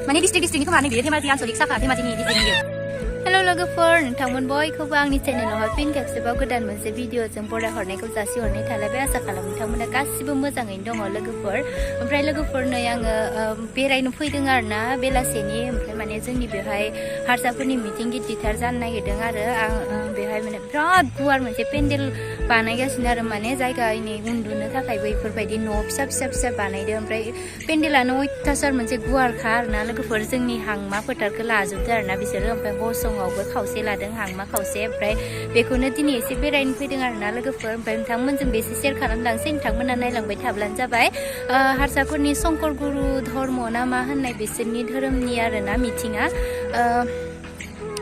माने डिस्ट्रिक्टनि खोमा नैबे धेमाजि आनसलिक साखा धेमाजिनि डिस्ट्रिक्टनि हेल' लोगोफोर नोंथांमोन बयखौबो आंनि चेनेलावहाय फिन खेबसेबाव गोदान मोनसे भिडिअजों बरायहरनायखौ जासिहरनाय थालायबाय आसा खालामो नोंथांमोना गासिबो मोजाङैनो दङ लोगोफोर ओमफ्राय लोगोफोर नै आङो बेरायनो फैदों आरोना बेलासेनि ओमफ्राय माने जोंनि बेवहाय हारसाफोरनि मिटिं गिदिरथार जानो नागिरदों आरो आं बेवहाय माने बिराद गुवार मोनसे पेन्डेल बानायगासिनो आरो माने जायगानि उन्दुनो थाखाय बैफोरबायदि न' फिसा फिसा फिसा बानायदों ओमफ्राय पेन्डेलानो अयथासार मोनसे गुवारखा आरोना लोगोफोर जोंनि हांमा फोथारखौ लाजोबदो आरोना बिसोरो ओमफ्राय हसंआवबो खावसे लादों हांमा खावसे ओमफ्राय बेखौनो दिनै एसे बेरायनो फैदों आरोना लोगोफोर ओमफ्राय नोंथांमोनजों बेसे शेयार खालामलांसै नोंथांमोना नायलांबाय थाब्लानो जाबाय हारसाफोरनि शंकर गुरु धर्म ना मा होननाय बिसोरनि धोरोमनि आरोना मिटिङा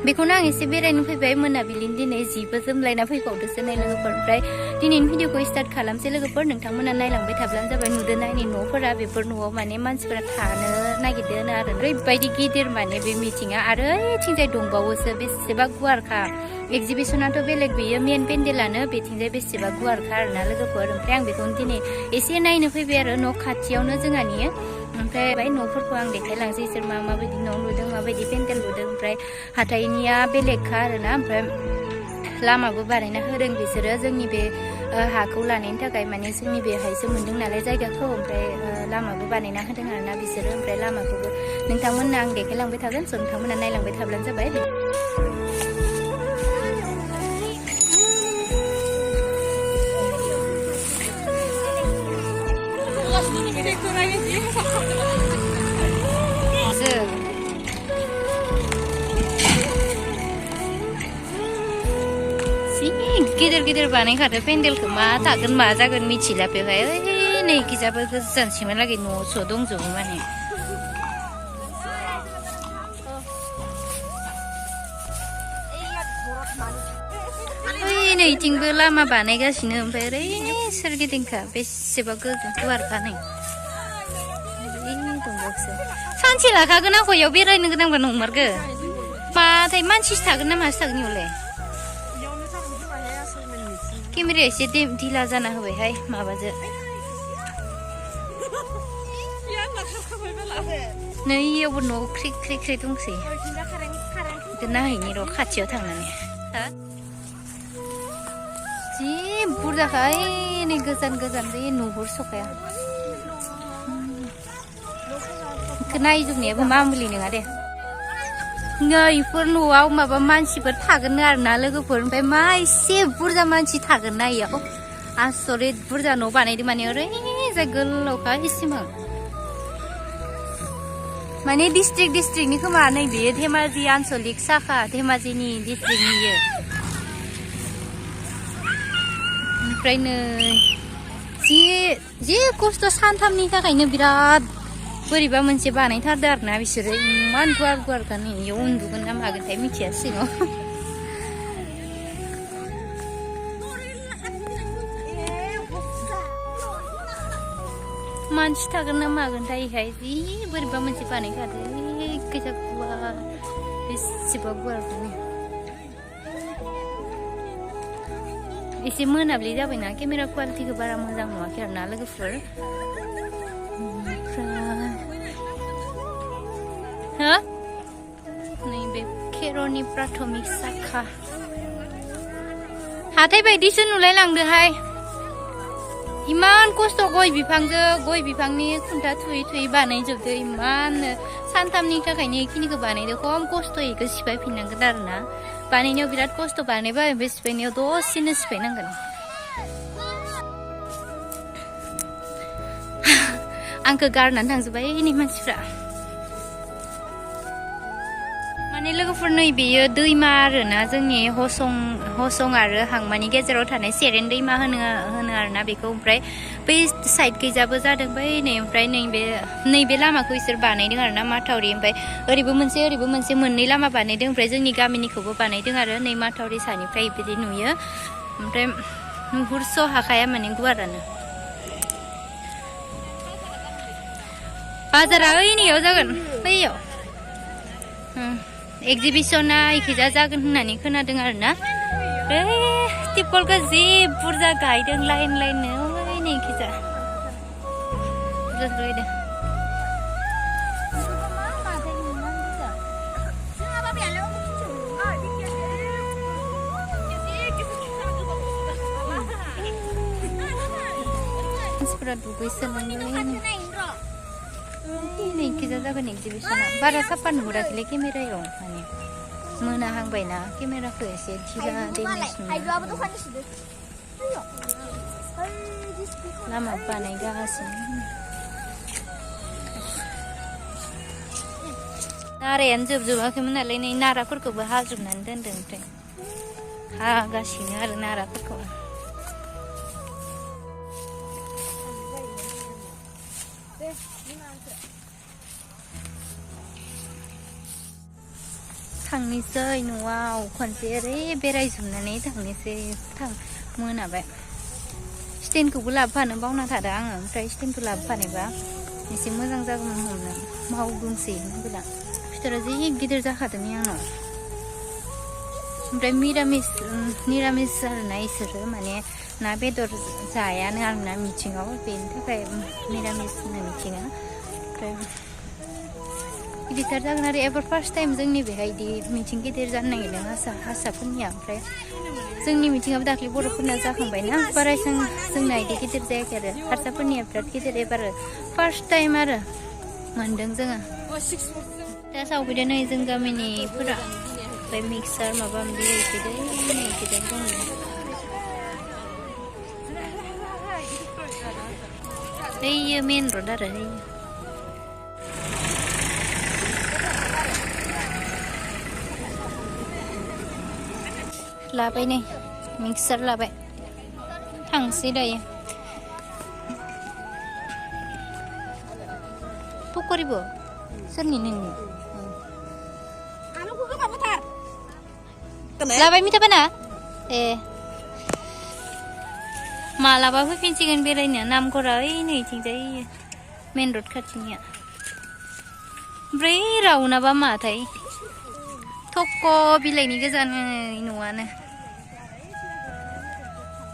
बेखौनो आं एसे बेरायनो फैबाय मोनाबिलिनि दिनै जिबो जोमलायना फैबावदोसो नै लोगोफोर ओमफ्राय दिनैनि भिडिअखौ स्टार्ट खालामसै लोगोफोर नोंथांमोना नायलांबाय थाब्लानो जाबाय नुदों नायनि न'फोरा बेफोर न'आव माने मानसिफोरा थानो नागिरदों आरो ओरैबायदि गिदिर माने बे मिटिङा आरो ओइथिंजाय दंबावोसो बेसेबा गुवारखा एक्जिबिसनाथ' बेलेग बेयो मेन पेन्डेलानो बेथिंजाय बेसेबा गुवारखा आरोना लोगोफोर ओमफ्राय आं बेखौनो दिनै एसे नायनो फैबाय आरो न' खाथियावनो जोंहानि ओमफ्राय बाय न'फोरखौ आं देखायलांसै इसोर माबायदि न' लुदों माबायदि पेन्डेल लुदों ओमफ्राय हाथाइनिया बेलेगखा आरोना ओमफ्राय लामाबो बानायना होदों बिसोरो जोंनि बे हाखौ लानायनि थाखाय माने जोंनि बेहायसो मोन्दों नालाय जायगाखौ ओमफ्राय लामाबो बानायना होदों आरोना बिसोरो ओमफ्राय लामाखौबो नोंथांमोननो आं देखायलांबाय थागोन स' नोंथांमोना नायलांबाय थाब्लानो जाबाय गिदिर गिदिर बानायखादो पेन्डेलखौ मा थागोन मा जागोन मिथिला बेवहाय ओइ नै गिजाबो गोजानसिमहालागै न'सो दंजोबो माने ओइ नैथिंबो लामा बानायगासिनो ओमफ्राय ओरै सोरगिदिंखा बेसेबा गुवारखा नै दंबावोसो सानसे लाखागोन आंखौ इयाव बेरायनो गोनांबा नंमारगो माथाय मानसिसो थागोन ना मासो थागोन इयावलाय केमेराया एसे ढिला जाना होबायहाय माबाजो नै इयावबो न' ख्रि ख्रि ख्रि दंसै नायहैनि र' खाथियाव थांनानै जि बुरजाखा नै गोजान गोजान बे नुहुरसखाया नायजोबनायाबो मामुलि नङा दे नैफोर न'आव माबा मानसिफोर थागोन आरोना लोगोफोर ओमफ्राय मा एसे बुरजा मानसि थागोन ना इयाव आसरित बुरजा न' बानायदों माने ओरैजाय गोलावखा इसिमां माने डिस्ट्रिक्टनि खोमा नै बेयो धेमाजि आनसलिक साखा धेमाजिनि डिस्ट्रिक्टनियो ओमफ्राय नै जि खस्थ' सानथामनि थाखायनो बिराद बोरैबा मोनसे बानायथारदो आरोना बिसोरो इमान गुवार गुवारखा नै इयाव उन्दुगोन ना मागोनथाय मिथिया सिङाव मानसि थागोन ना मागोनथाय इहाय जि बोरैबा मोनसे बानायखादो गोजा गुवार बेसेबा गुवारखा एसे मोनाब्लि जाबायना केमेरा क्वालिटिखौ बारा मोजां नुवाखै आरोना लोगोफोर नैबे खेर'नि प्राथमिक साखा हाथाय बायदिसो नुलाय लांदोहाय इमान खस्थ' गय बिफांनि खुन्था थुयै बानायजोबदो इमान सानथामनि थाखायनो इखिनिखौ बानायदो खम खस्थ'यै इखौ सिफायफिननांगोन आरोना बानायनायाव बिराद खस्थ' बानायबाय ओमफ्राय सिफायनायाव दसेनो सिफायनांगोन आंखौ गारनानै थांजोब्बाय नै मानसिफ्रा माने लोगोफोर नै बेयो दैमा आरोना जोंनि हसं आरो हांमानि गेजेराव थानाय सेरेन दैमा होनो आरोना बेखौ ओमफ्राय बै साइड गैजाबो जादों बै नै ओमफ्राय नैबे लामाखौ इसोर बानायदों आरोना माथावरि ओमफ्राय ओरैबो मोनसे मोननै लामा बानायदों ओमफ्राय जोंनि गामिनिखौबो बानायदों आरो नै माथावरि सानिफ्राय बिदि नुयो ओमफ्राय नुहुरस' हाखाया माने गुवारानो बाजारा ओइनियाव जागोन बैयाव एक्जिबिसना इखिजा जागोन होननानै खोनादों आरोना तिपलखौ जि बुरजा गायदों लाइन लाइननो ओइ नै इखिजा bisa. Terus deh. Seperti dugaan ini kita jaga exhibition. Bara kapan murah kile kamera yang ani. Mana hang bayna kamera ku ese jila dimension. Lama panai gas. Nara yang jub kemana lagi nara kurku bahasa nandan dan ha gasnya nara kurku. थांनोसै न'आव खनसे ओरै बेरायजोबनानै थांनोसै मोनाबाय स्टेनखौबो लाबोफानो बावना थादों आङो ओमफ्राय स्टेनखौ लाबोफानोबा एसे मोजां जागौमोन हमनो मावदोंसै नोंगोला फिथरा जि गिदिर जाखादोंनि आंनाव ओमफ्राय निरामिस आरोना इसोरो माने ना बेदर जायानो आरोना मिटिङाव बेनि थाखाय निरामिस होनो मिटिङा ओमफ्राय गिदिर जागोन आरो एबार फार्स्ट टाइम जोंनि बेहाय इदि मिटिं गिदिर जानो नागिरदों हारसाफोरनिया ओमफ्राय जोंनि मिटिङाबो दाख्लै बर'फोरना जाखांबायना बारा एसां जोंना इदि गिदिर जायाखै आरो हारसाफोरनिया बिराद गिदिर एबार फार्स्ट टाइम आरो मोनदों जोङो दा सावफैदों नै जों गामिनिफोरा ओमफ्राय मिक्सार माबा माबि हैफैदों नै गिदिर दङ बैयो मेन रड आरो लाबाय नै मिक्सार लाबाय थांसै दायो पकरिबो सोरनि नोंनि लाबाय मिथाबाना ए मालाबा फैफिनसिगोन बेरायनो नामखरा ओइ नैथिंजाय मेन रड खाथिनिया ओमफ्राय रावनाबा माथाय थक' बिलाइनि गोजानो न'आनो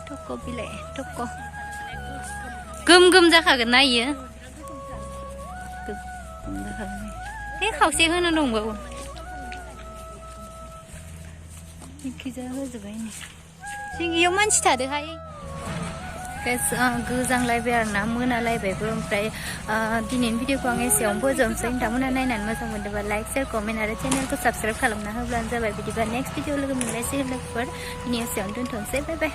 थक' बिलाइ थक' गोम जाखागोन ना इयो गोम जाखागोन बे खावसे होनो दंबावो इखिजा होजोबबाय नै जोंनियाव मानसि थादोहाय गोजांलायबाय आरोना मोनालायबायबो ओमफ्राय दिनैनि भिडिअखौ आं एसेयावनो फोजोबनोसै नोंथांमोना नायनानै मोजां मोनदोंबा लाइक शेयार कमेन्ट आरो चेनेलखौ साबस्क्राइब खालामना होब्लानो जाबाय बिदिबा नेक्स्ट भिडिअ लोगो मोनलायसै लोगोफोर दिनै एसेयावनो दोनथ'नोसै बाय बाय